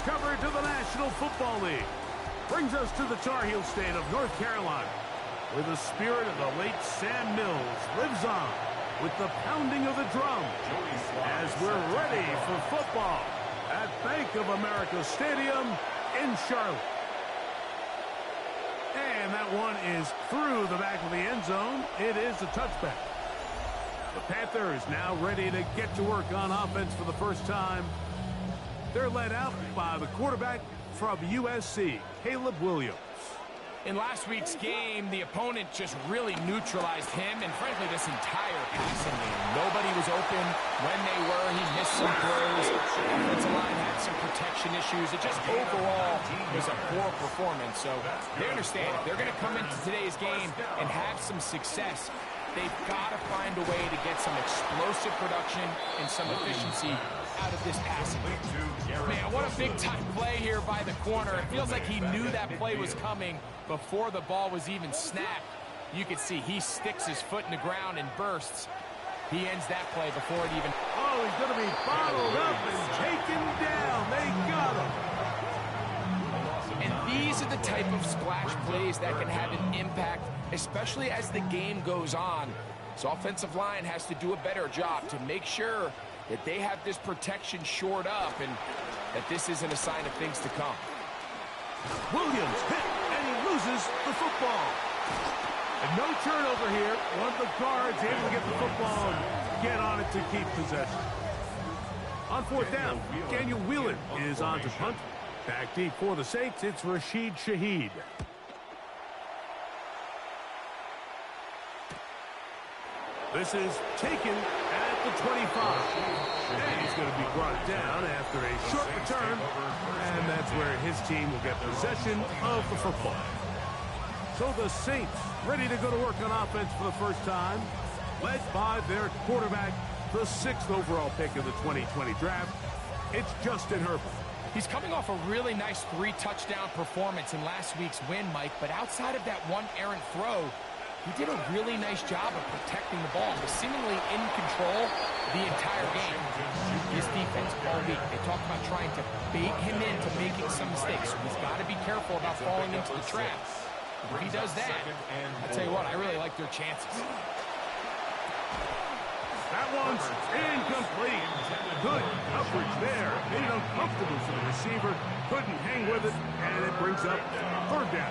coverage of the National Football League brings us to the Tar Heel state of North Carolina, where the spirit of the late Sam Mills lives on with the pounding of the drum as we're ready for football at Bank of America Stadium in Charlotte. And that one is through the back of the end zone. It is a touchback. The Panthers now ready to get to work on offense for the first time. They're led out by the quarterback from USC, Caleb Williams. In last week's game, the opponent just really neutralized him and, frankly, this entire passing game. Nobody was open. When they were, he missed some throws. The offensive line had some protection issues. It just overall was a poor performance. So they understand if they're going to come into today's game and have some success, they've got to find a way to get some explosive production and some efficiency out of this passing game. Man, what a big-time play here by the corner. It feels like he knew that play was coming before the ball was even snapped. You can see he sticks his foot in the ground and bursts. He ends that play before it even... Oh, he's going to be bottled up and taken down. They got him. And these are the type of splash plays that can have an impact, especially as the game goes on. So offensive line has to do a better job to make sure that they have this protection shored up and that this isn't a sign of things to come. Williams hit, and he loses the football. And no turnover here. One of the guards able to get the football and get on it to keep possession. On fourth down, Daniel Wheeler is on to punt. Back deep for the Saints, it's Rashid Shaheed. This is taken at the 25. And he's going to be brought down after a short return. And that's where his team will get possession of the football. So the Saints ready to go to work on offense for the first time, led by their quarterback, the 6th overall pick of the 2020 draft. It's Justin Herbert. He's coming off a really nice 3-touchdown performance in last week's win, Mike, but outside of that one errant throw, he did a really nice job of protecting the ball. He was seemingly in control the entire game. His defense all week, they talked about trying to bait him into making some mistakes. So he's got to be careful about falling into the trap. If he does that, I'll tell you what, I really like their chances. That one's incomplete. Good coverage there. Made it uncomfortable for the receiver. Couldn't hang with it, and it brings up third down.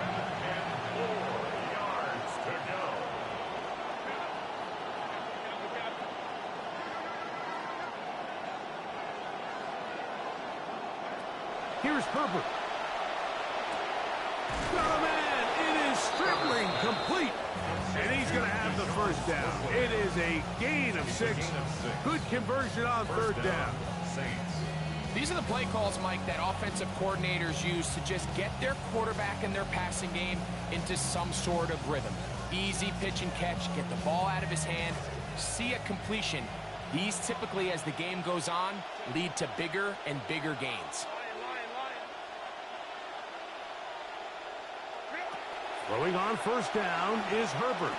Here's Herbert. Got a man. It is Stribling complete. And he's going to have the first down. It is a gain of 6. Good conversion on third down. These are the play calls, Mike, that offensive coordinators use to just get their quarterback and their passing game into some sort of rhythm. Easy pitch and catch, get the ball out of his hand, see a completion. These typically, as the game goes on, lead to bigger and bigger gains. Throwing on first down is Herbert.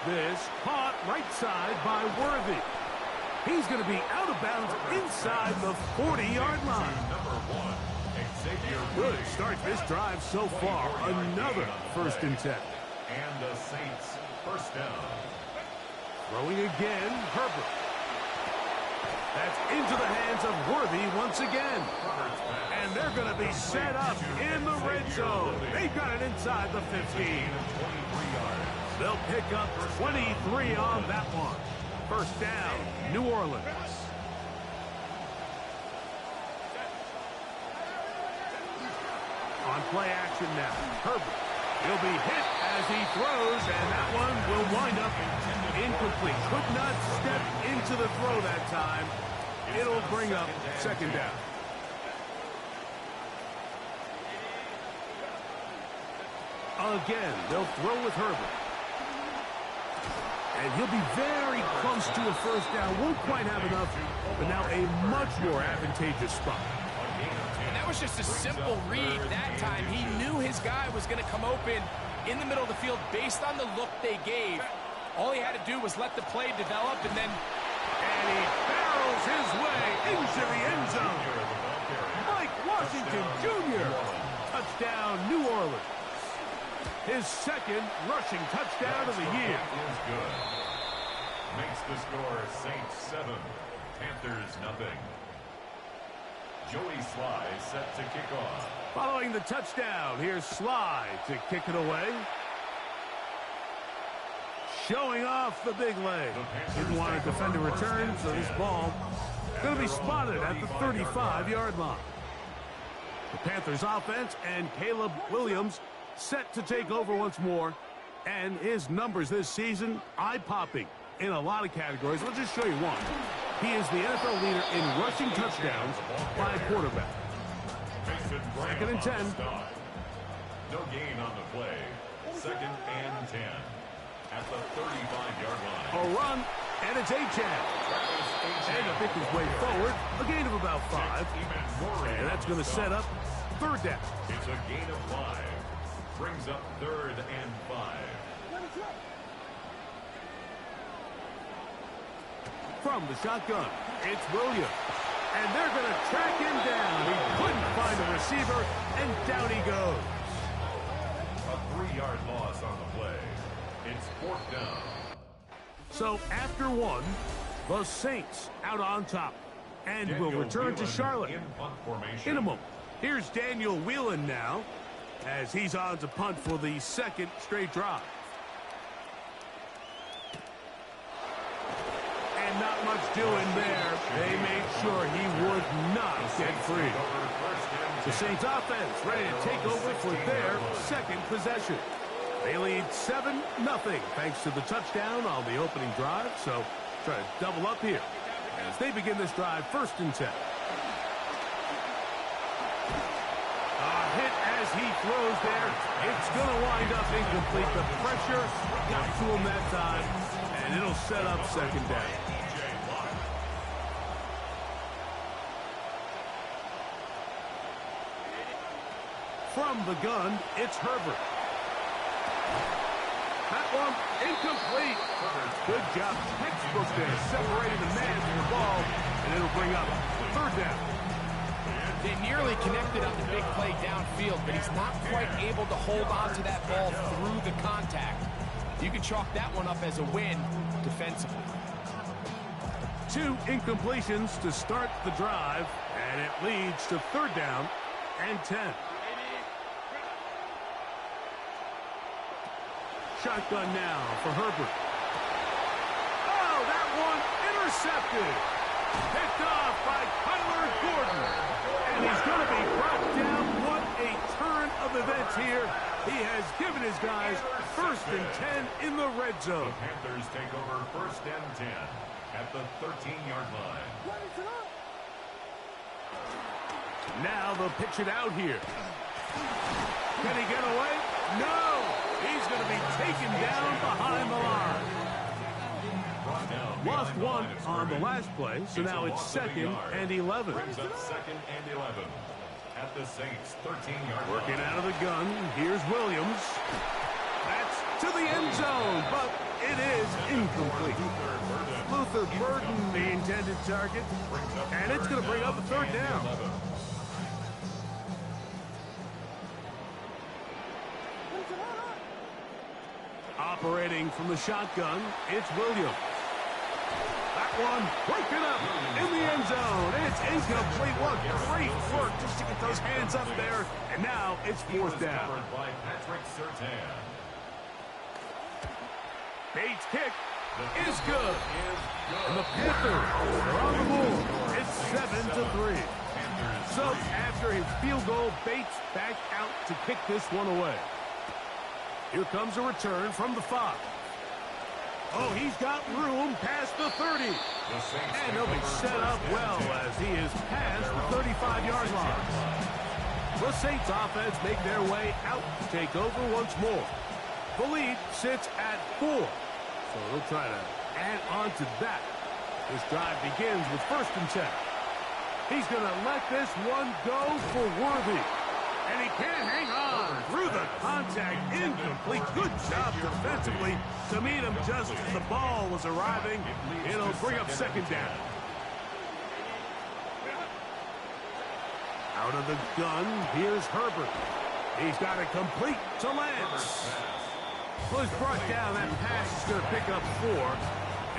This caught right side by Worthy. He's going to be out of bounds inside the 40-yard line. Good start this drive so far. Another 1st and 10. And the Saints first down. Throwing again, Herbert. That's into the hands of Worthy once again. And they're going to be set up in the red zone. They've got it inside the 15. They'll pick up 23 on that one. First down, New Orleans. On play action now, Herbert. He'll be hit as he throws, and that one will wind up incomplete. Could not step into the throw that time. It'll bring up second down. Again, they'll throw with Herbert. And he'll be very close to a first down. Won't quite have enough, but now a much more advantageous spot. And that was just a simple read that time. He knew his guy was going to come open in the middle of the field based on the look they gave. All he had to do was let the play develop, and then... And he barrels his way into the end zone. Mike, what Washington Jr. Touchdown, New Orleans. His second rushing touchdown of the year. Is good. Makes the score Saints 7, Panthers nothing. Joey Sly set to kick off. Following the touchdown, here's Sly to kick it away. Showing off the big leg. Didn't want to defend a return, so this ball going to be spotted at the 35-yard line. The Panthers offense and Caleb Williams set to take over once more. And his numbers this season, eye-popping in a lot of categories. I'll just show you one. He is the NFL leader in rushing touchdowns by a quarterback. Second and 10. No gain on the play. Second and 10. At the 35-yard line. A run, and it's Achane. And to pick his way forward, a gain of about 5. And that's going to set up third down. It's a gain of 5. Brings up third and 5. From the shotgun, it's Williams. And they're going to track him down. He couldn't find a receiver, and down he goes. A 3-yard loss on the play. It's fourth down. So after one, the Saints out on top. And Daniel will return to Whelan Charlotte in punt formation. in a moment. Here's Daniel Whelan now, as he's on to punt for the second straight drive. And not much doing there. They made sure he would not get free. The Saints offense ready to take over for their second possession. They lead 7-0 thanks to the touchdown on the opening drive. So try to double up here as they begin this drive first and 10. A hit as he throws there. It's going to wind up incomplete. The pressure got to him that time, and it'll set up second down. From the gun, it's Herbert. That one incomplete. Good job. Textbook there. Separating the man from the ball, and it'll bring up third down. They nearly connected on the big play downfield, but he's not quite able to hold on to that ball through the contact. You can chalk that one up as a win defensively. 2 incompletions to start the drive, and it leads to third down and 10. Shotgun now for Herbert. Oh, that one intercepted. Picked off by Kyler Gordon. And he's going to be brought down. What a turn of events here. He has given his guys first and 10 in the red zone. The Panthers take over first and 10 at the 13-yard line. Now they'll pitch it out here. Can he get away? No! He's going to be taken down behind the line. Lost one on the last play, so now it's second and 11. Brings up second and 11 at the Saints' 13-yard line. Working out of the gun, here's Williams. That's to the end zone, but it is incomplete. Luther Burden, the intended target, and it's going to bring up a third down. Operating from the shotgun, it's Williams. That one broken up in the end zone. It's incomplete. What great work just to get those hands up there. And now it's fourth down. By Patrick Surtain. Bates' kick is good. And the Panthers are on the board. It's 7-3. So after his field goal, Bates back out to kick this one away. Here comes a return from the 5. Oh, he's got room past the 30. And he'll be set up well as he is past the 35-yard line. The Saints offense make their way out to take over once more. The lead sits at 4. So they'll try to add on to that. This drive begins with first and 10. He's going to let this one go for Worthy. And he can't hang on through the contact. Incomplete. Good job defensively to meet him just as the ball was arriving. It'll bring up second down. Out of the gun, here's Herbert. He's got it complete to Lance. Well, he's brought down. That pass is going to pick up 4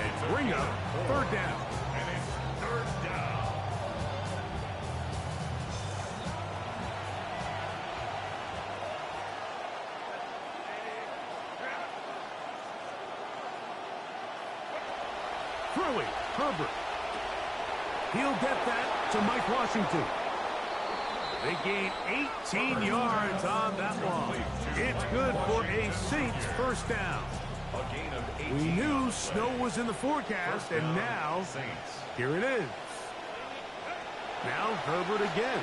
and bring up 3rd down. And it's 3rd down. Throwing, Herbert. He'll get that to Mike Washington. They gain 18 yards on that one. It's good for a Saints 1st down. A gain of 18. We knew snow was in the forecast, and now here it is. Now Herbert again.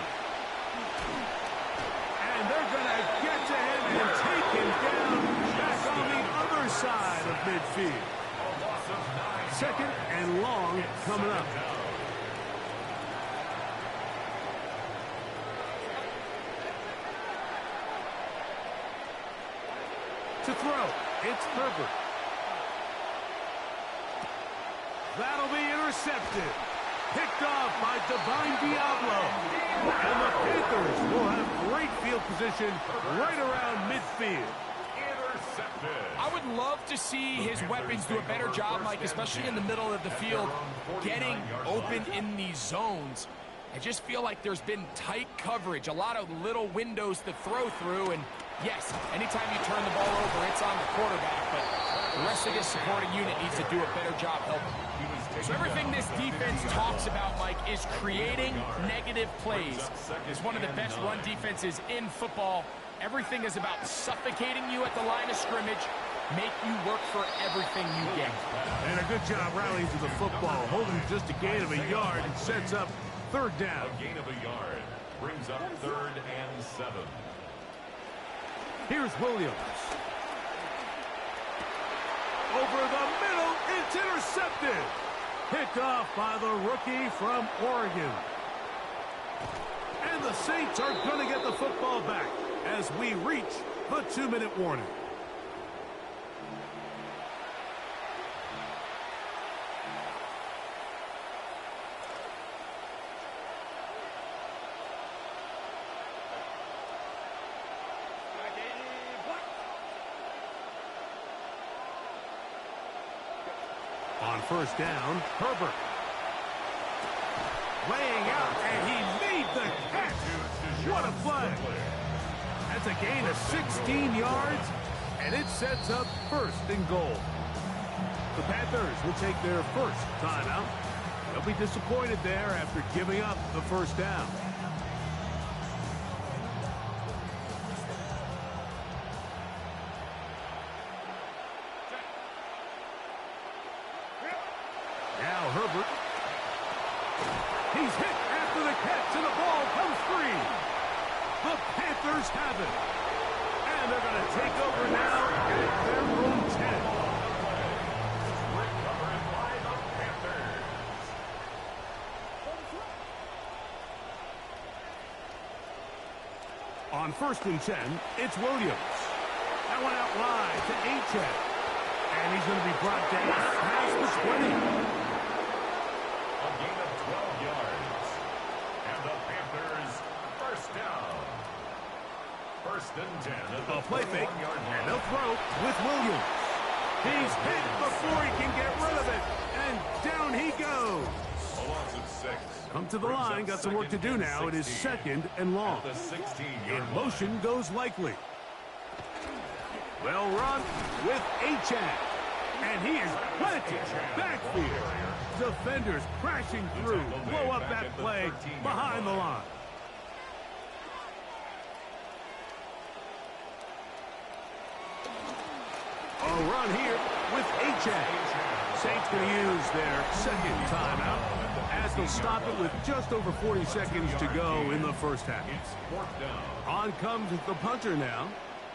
And they're going to get to him and take him down back on the other side of midfield. 2nd and long coming up. To throw, it's Herbert. That'll be intercepted. Picked off by Divine Diablo. And the Panthers will have great field position right around midfield. Intercepted. I would love to see his weapons do a better job, Mike, especially in the middle of the field, getting open in these zones. I just feel like there's been tight coverage, a lot of little windows to throw through, and yes, anytime you turn the ball over, it's on the quarterback, but the rest of this supporting unit needs to do a better job helping. So everything this defense talks about, Mike, is creating negative plays. It's one of the best run defenses in football. Everything is about suffocating you at the line of scrimmage, make you work for everything you get. And a good job rallying to the football, holding just a gain of a yard and sets up 3rd down. A gain of a yard brings up 3rd and 7. Here's Williams. Over the middle, it's intercepted. Picked off by the rookie from Oregon. And the Saints are going to get the football back as we reach the 2-minute warning. On 1st down, Herbert. Laying out, and he made the catch. What a play. That's a gain of 16 yards, and it sets up 1st and goal. The Panthers will take their 1st timeout. They'll be disappointed there after giving up the 1st down. Now Herbert. He's hit after the catch, and the ball comes free. The Panthers have it. And they're going to take over now at their own 10. Recovered by the Panthers. On 1st and 10, it's Williams. That one out wide to Achane. And he's going to be brought down past the 20. A gain of 12 yards. And the Panthers 1st down. 1st and 10 at the A play fake, 41-yard line. and they'll throw with Williams. He's hit before he can get rid of it, and down he goes. A loss of 6. Come to the line, got some work to do now. It is 2nd and long. At the 16-yard In motion goes Likely. Well run with Achane. And he is planted backfield. Defenders crashing through. Blow up that play behind the line. A run here with Achane. Saints going to use their 2nd timeout as they'll stop it with just over 40 seconds to go in the 1st half. It's 4th down. On comes the punter now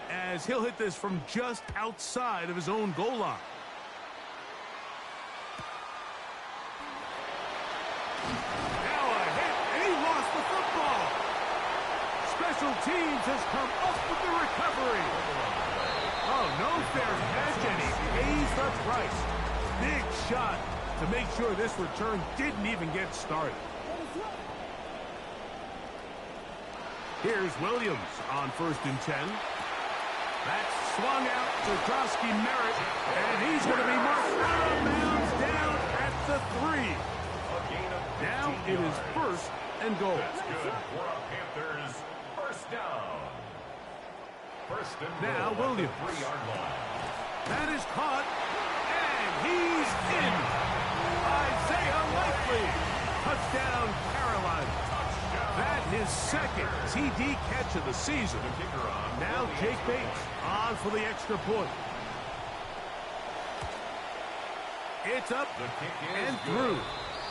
as he'll hit this from just outside of his own goal line. Now a hit, and he lost the football. Special teams has come up with the recovery. Oh, no fair catch, and he pays the price. Big shot to make sure this return didn't even get started. Here's Williams on 1st and 10. That's swung out to Krosky Merritt, and he's going to be marked out of bounds down at the 3. Now it is 1st and goal. That's good for a Panthers first down. First and now goal Williams. At the 3-yard line. That is caught, and he's in. Isaiah Likely. Touchdown, Carolina. That his second TD catch of the season. Now Jake Bates on for the extra point. It's up and through.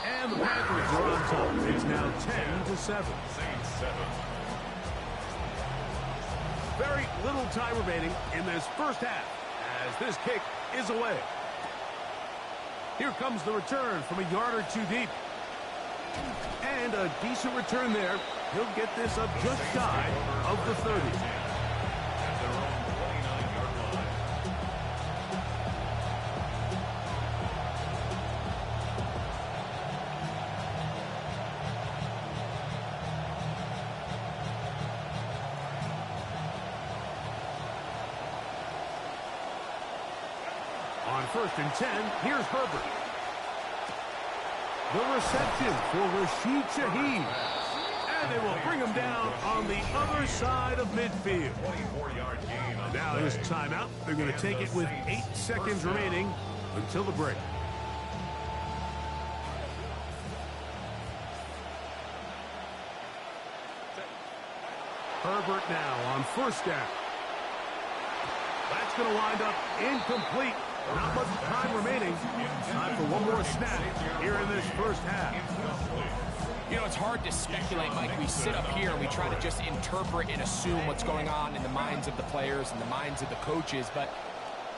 And the Panthers are on top. It's now 10-7. Very little time remaining in this first half as this kick is away. Here comes the return from a yard or two deep. And a decent return there. He'll get this up just shy of the 30. At their own 29-yard line. On 1st and 10, here's Herbert. The reception for Rashid Shaheed. And they will bring him down on the other side of midfield. 24-yard gain on Now the his play. timeout. They're going to take it with 8 seconds remaining until the break. Herbert now on 1st down. That's going to wind up incomplete. Not much time remaining. Time for one more snap here in this first half. You know, it's hard to speculate, Mike. We sit up here and we try to just interpret and assume what's going on in the minds of the players and the minds of the coaches, but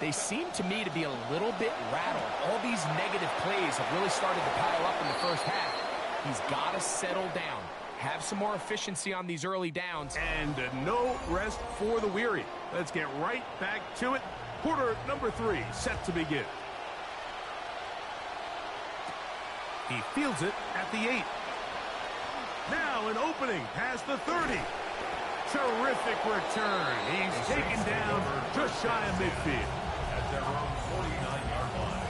they seem to me to be a little bit rattled. All these negative plays have really started to pile up in the first half. He's got to settle down, have some more efficiency on these early downs. And no rest for the weary. Let's get right back to it. Quarter number 3 set to begin. He fields it at the 8. Now an opening past the 30. Terrific return. He's taken down just shy of midfield. At their own 49-yard line.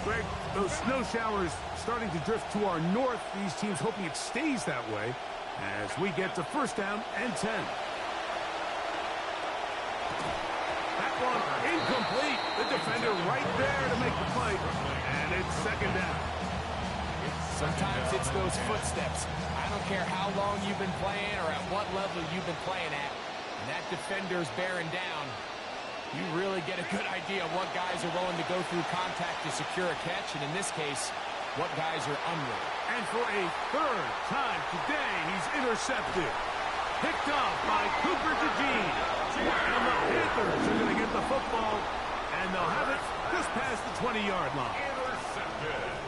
Greg, those snow showers starting to drift to our north. These teams hoping it stays that way as we get to 1st down and 10. That one incomplete. The defender right there to make the play. And it's 2nd down. Sometimes it's those footsteps. I don't care how long you've been playing or at what level you've been playing at. And that defender's bearing down. You really get a good idea of what guys are willing to go through contact to secure a catch, and in this case, what guys are unwilling. And for a 3rd time today, he's intercepted. Picked off by Cooper DeJean. And the Panthers are going to get the football, and they'll have it just past the 20-yard line.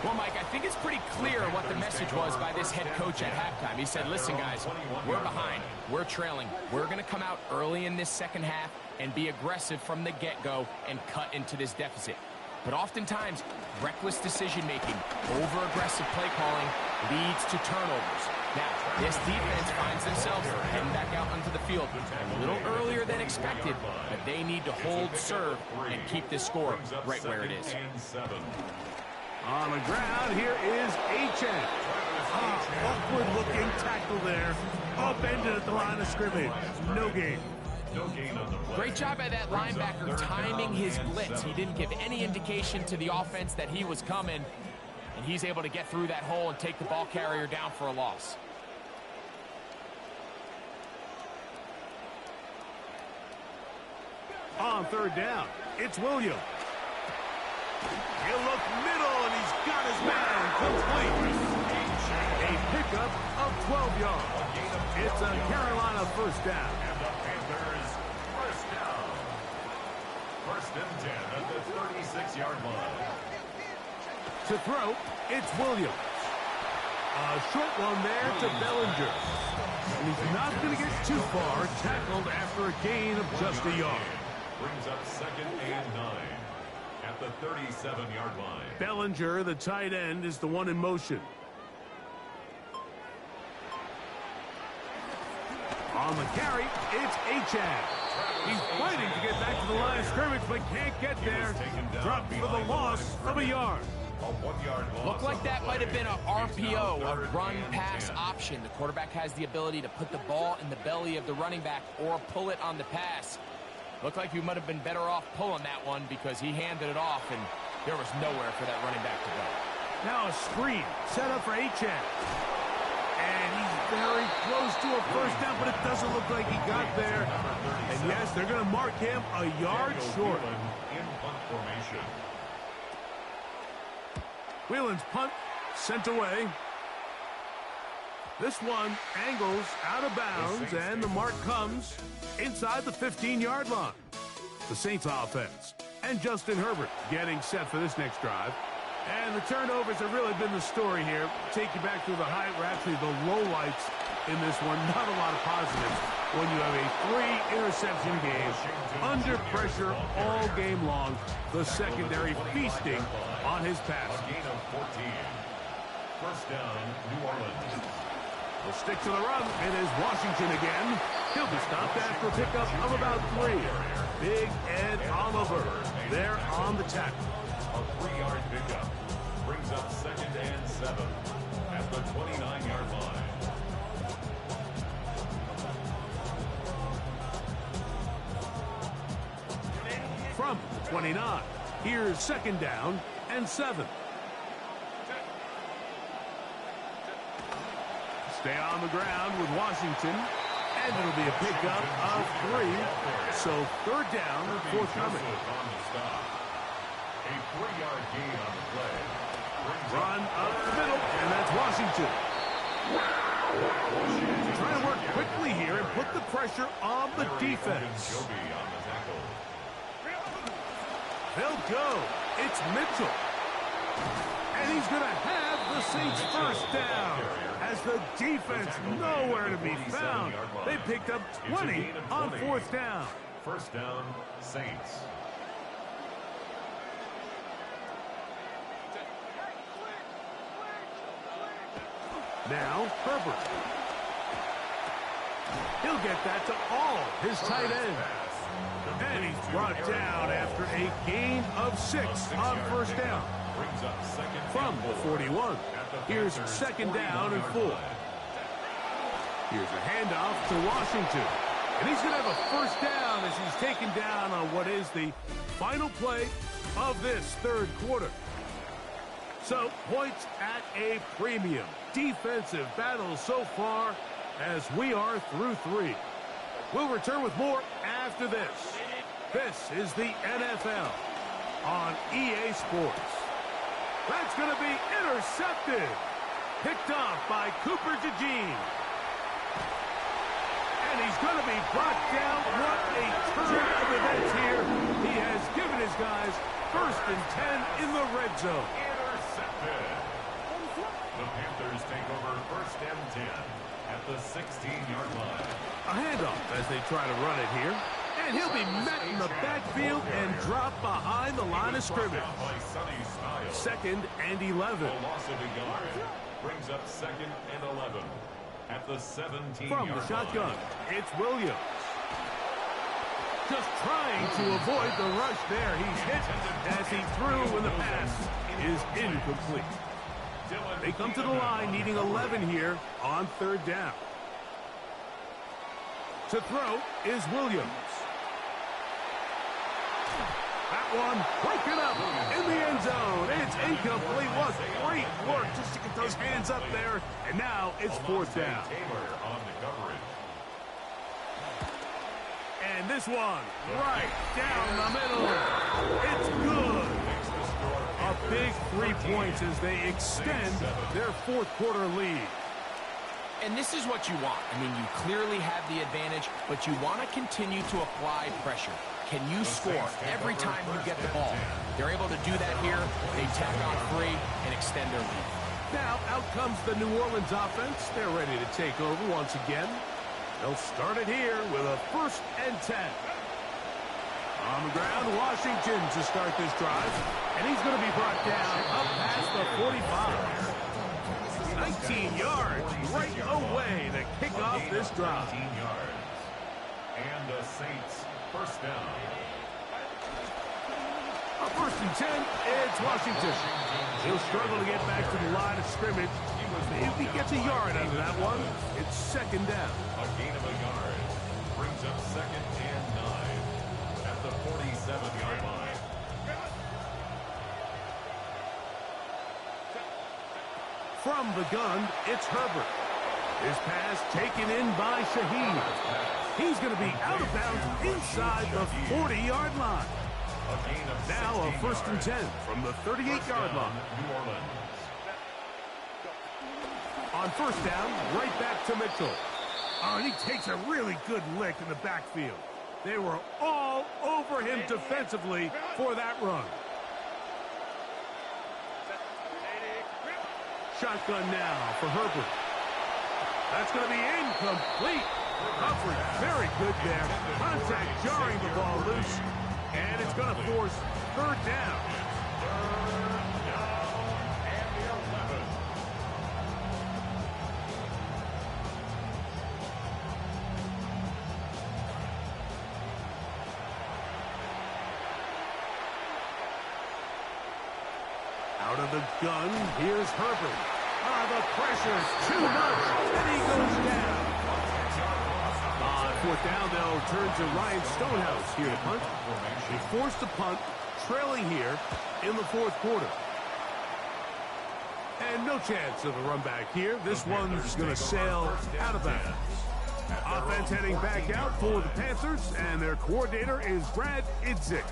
Well, Mike, I think it's pretty clear what the message was by this head coach at halftime. He said, listen, guys, we're behind. We're trailing. We're going to come out early in this second half and be aggressive from the get-go and cut into this deficit. But oftentimes, reckless decision-making, over-aggressive play calling leads to turnovers. Now, this defense finds themselves heading back out onto the field a little earlier than expected, but they need to hold serve and keep this score right where it is. On the ground, here is Achane. Awkward-looking tackle there. Upended at the line of scrimmage. No gain. Great job by that linebacker timing his blitz. He didn't give any indication to the offense that he was coming, and he's able to get through that hole and take the ball carrier down for a loss. On 3rd down, it's Williams. He'll look middle, and he's got his man complete. A pickup of 12 yards. It's a Carolina 1st down. And the Panthers first down. 1st and 10 at the 36-yard line. To throw, it's Williams. A short one there to Bellinger. And he's not going to get too far, tackled after a gain of just a yard. Brings up 2nd and 9. at the 37-yard line. Bellinger, the tight end, is the one in motion. On the carry, it's Achane. He's fighting to get back to the line of scrimmage, but can't get there. Dropped for the loss of a yard. A 1-yard loss. Looked like that might have been a RPO, a run-pass option. The quarterback has the ability to put the ball in the belly of the running back or pull it on the pass. Looked like he might have been better off pulling that one because he handed it off, and there was nowhere for that running back to go. Now a screen set up for Achane. And he's very close to a first down, but it doesn't look like he got there. And yes, they're going to mark him a yard short. In punt formation. Whelan's punt sent away. This one angles out of bounds, and the mark comes inside the 15-yard line. The Saints offense and Justin Herbert getting set for this next drive. And the turnovers have really been the story here. Take you back through the high, or actually the lowlights in this one. Not a lot of positives when you have a 3-interception game under pressure all game long. The secondary feasting on his pass. A gain of 14. First down, New Orleans. Will stick to the run. It is Washington again. He'll be stopped after a pickup of about 3. Big Ed Oliver there on the tackle. A 3-yard pickup brings up 2nd and 7 at the 29-yard line. From the 29, here's 2nd down and 7. Stay on the ground with Washington, and it'll be a pickup of 3. So 3rd down and forthcoming. A 3-yard gain on the play. Run up the middle, and that's Washington. Trying to work quickly here and put the pressure on the defense. They'll go. It's Mitchell. And he's going to have the Saints first down as the defense nowhere to be found. They picked up 20 on 4th down. First down, Saints. Now, Herbert. He'll get that to all his tight ends. And he's brought down after a gain of 6 on 1st down. From the 41, here's 2nd down and 4. Here's a handoff to Washington. And he's going to have a 1st down as he's taken down on what is the final play of this 3rd quarter. So, points at a premium. Defensive battle so far as we are through 3. We'll return with more after this. This is the NFL on EA Sports. That's going to be intercepted. Picked off by Cooper DeJean. And he's going to be brought down. What a turn of events here. He has given his guys 1st and 10 in the red zone. The Panthers take over 1st and 10 at the 16-yard line. A handoff as they try to run it here. And he'll be met in the backfield and dropped behind the line of scrimmage. 2nd and 11. A loss of a yard brings up 2nd and 11 at the 17-yard line. From the shotgun, it's Williams. Just trying to avoid the rush there. He's hit as he threw when the pass is incomplete. They come to the line needing 11 here on 3rd down. To throw is Williams. That one broken up in the end zone. It's incomplete. What great work just to get those hands up there. And now it's 4th down. And this one right down the middle. It's good. A big 3 points as they extend their 4th quarter lead. And this is what you want. I mean, you clearly have the advantage, but you want to continue to apply pressure. Can you score every time you get the ball? They're able to do that here. They tack on 3 and extend their lead. Now out comes the New Orleans offense. They're ready to take over once again. They'll start it here with a 1st and 10. On the ground, Washington to start this drive. And he's going to be brought down up past the 45. 19 yards right away to kick off this drive. 19 yards. And the Saints first down. A first and 10, it's Washington. He'll struggle to get back to the line of scrimmage. If he gets a yard out of that one, it's second down. A gain of a yard brings up second and 9 at the 47-yard line. From the gun, it's Herbert. His pass taken in by Shaheed. He's going to be out of bounds inside the 40-yard line. Now a first and 10 from the 38-yard line. New Orleans. On first down, right back to Mitchell. Oh, and he takes a really good lick in the backfield. They were all over him defensively for that run. Shotgun now for Herbert. That's going to be incomplete. Coverage very good there. Contact jarring the ball loose. And it's going to force third down. And the 11. Out of the gun, here's Herbert. The pressure's too much, and he goes down. On fourth down, they'll turn to Ryan Stonehouse here to punt. They forced a punt, trailing here in the fourth quarter. And no chance of a run back here. This one's going to sail out of bounds. Offense heading back out for the Panthers, and their coordinator is Brad Idzik.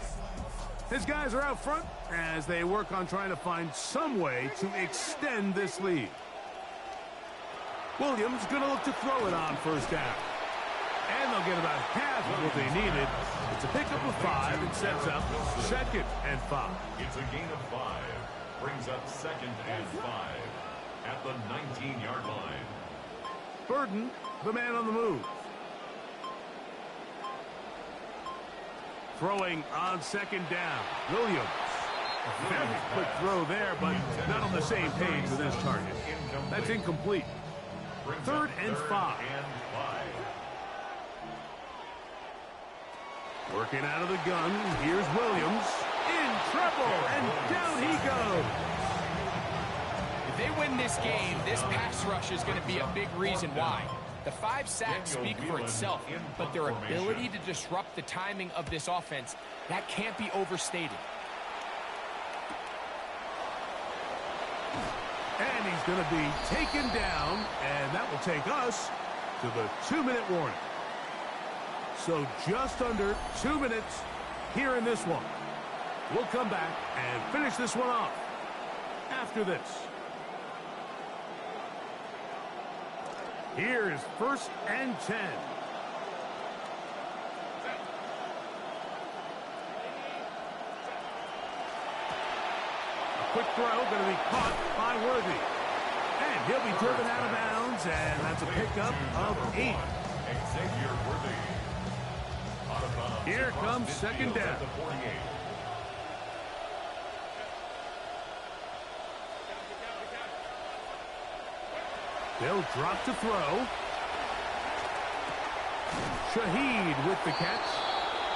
His guys are out front as they work on trying to find some way to extend this lead. Williams going to look to throw it on first down. And they'll get about half of what they needed. It's a pickup of 5 and sets up second and 5. It's a gain of 5. Brings up second and 5 at the 19-yard line. Burden, the man on the move. Throwing on second down. Williams. A very quick throw there, but not on the same page with his target. That's incomplete. Third and 5. Working out of the gun. Here's Williams. In trouble, and down he goes. If they win this game, this pass rush is going to be a big reason why. The 5 sacks speak for itself, but their ability to disrupt the timing of this offense, that can't be overstated. And he's going to be taken down, and that will take us to the 2-minute warning. So just under 2 minutes here in this one. We'll come back and finish this one off after this. Here is first and 10. A quick throw going to be caught by Worthy. And he'll be driven out of bounds, and that's a pickup of 8. Xavier Worthy. Here comes second down. They'll drop to throw. Shaheed with the catch.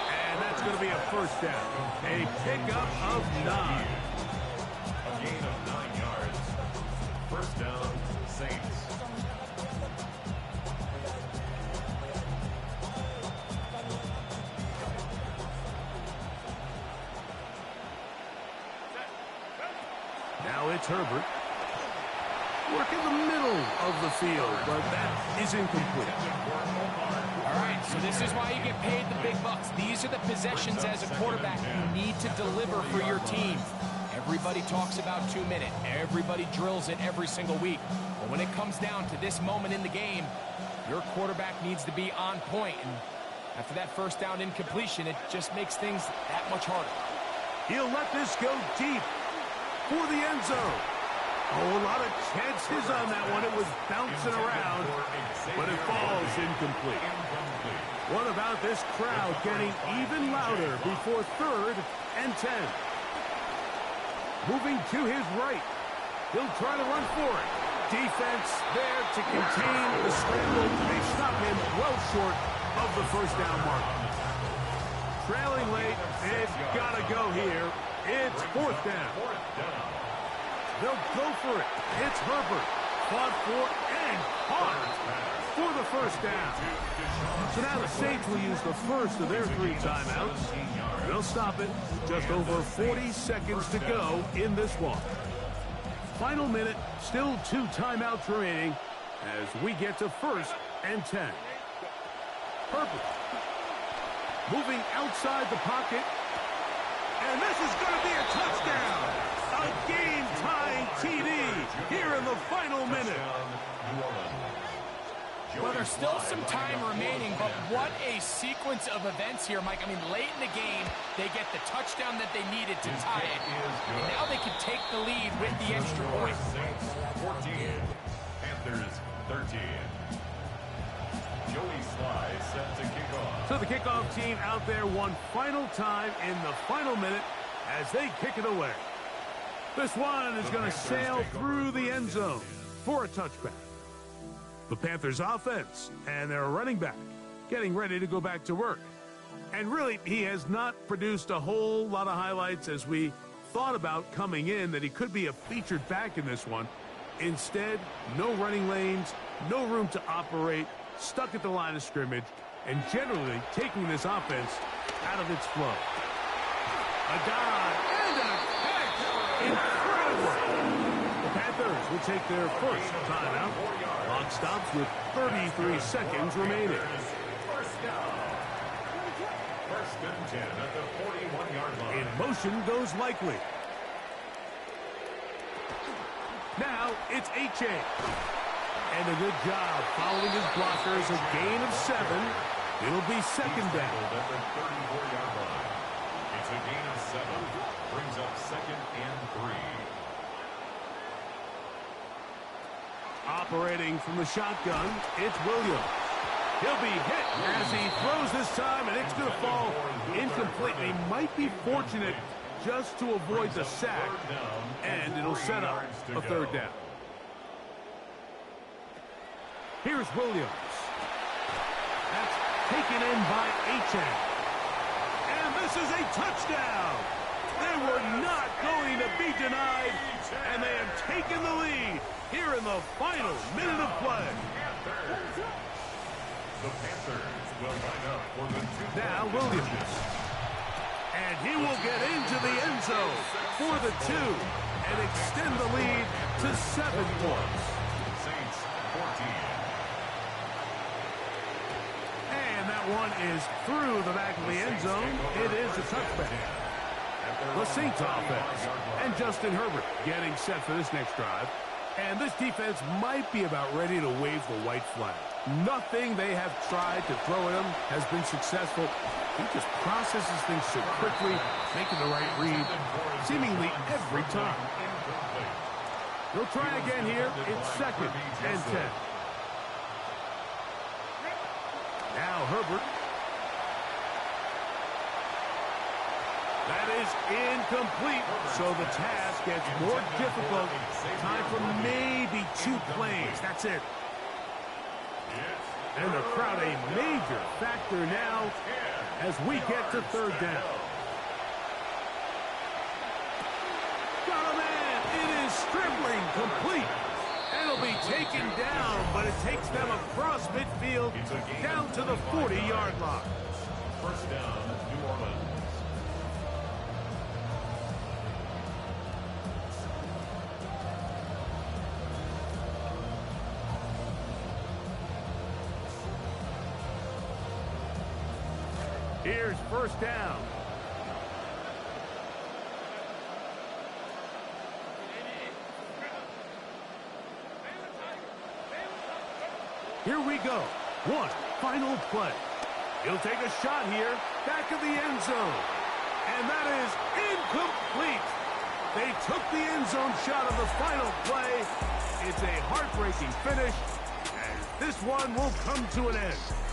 And that's going to be a first down. A pickup of 9. A gain of 9 yards. First down, Saints. Now it's Herbert. Work in the middle of the field, but that is incomplete. All right, so this is why you get paid the big bucks. These are the possessions as a quarterback you need to deliver for your team. Everybody talks about 2 minutes. Everybody drills it every single week. But when it comes down to this moment in the game, your quarterback needs to be on point. And after that first down incompletion, it just makes things that much harder. He'll let this go deep for the end zone. Oh, a lot of chances on that one. It was bouncing around, but it falls incomplete. What about this crowd getting even louder before 3rd and 10? Moving to his right. He'll try to run for it. Defense there to contain the scramble. They stop him well short of the first down mark. Trailing late. It's got to go here. It's 4th down. They'll go for it. It's Herbert. Fought for and caught for the first down. So now the Saints will use the first of their 3 timeouts. They'll stop it. Just over 40 seconds to go in this one. Final minute. Still 2 timeouts remaining as we get to 1st and 10. Herbert. Moving outside the pocket. And this is going to be a touchdown. A game-tying TD here in the final minute. Well, there's still some time remaining, but what a sequence of events here, Mike. I mean, late in the game, they get the touchdown that they needed to tie it. And now they can take the lead with the extra point. 14, Panthers 13. Joey Sly set to kick off. So the kickoff team out there one final time in the final minute as they kick it away. This one is going to sail through the end zone for a touchback. The Panthers offense and their running back getting ready to go back to work. And really, he has not produced a whole lot of highlights as we thought about coming in that he could be a featured back in this one. Instead, no running lanes, no room to operate, stuck at the line of scrimmage, and generally taking this offense out of its flow. A dive and a catch! Incredible! The Panthers will take their first timeout. Clock stops with 33 seconds remaining. First down. 1st and 10 at the 41-yard line. In motion goes Likely. Now it's H.A. And a good job following his blockers. A gain of 7. It'll be 2nd down. At the 34-yard line. It's a gain of 7. Brings up 2nd and 3. Operating from the shotgun, it's Williams. He'll be hit as he throws this time, and it's going to fall incomplete. He might be fortunate just to avoid the sack, and it'll set up a 3rd down. Here's Williams. That's taken in by Achane. And this is a touchdown. They were not going to be denied, and they have taken the lead here in the final minute of play. The Panthers will line up for the 2. Now Williams. And he will get into the end zone for the 2 and extend the lead to 7 points. Saints 14. And that one is through the back of the end zone. It is a touchback. The Saints offense and Justin Herbert getting set for this next drive. And this defense might be about ready to wave the white flag. Nothing they have tried to throw at him has been successful. He just processes things so quickly, making the right read, seemingly every time. They'll try again here. It's 2nd and 10. Now Herbert. That is incomplete, so the task gets more difficult. Time for maybe 2 plays. That's it. And the crowd a major factor now as we get to 3rd down. Got a man. It is Stribling complete. And it'll be taken down, but it takes them across midfield down to the 40-yard line. First down, New Orleans. Here's 1st down. Here we go. One final play. He'll take a shot here, back of the end zone. And that is incomplete. They took the end zone shot of the final play. It's a heartbreaking finish, and this one will come to an end.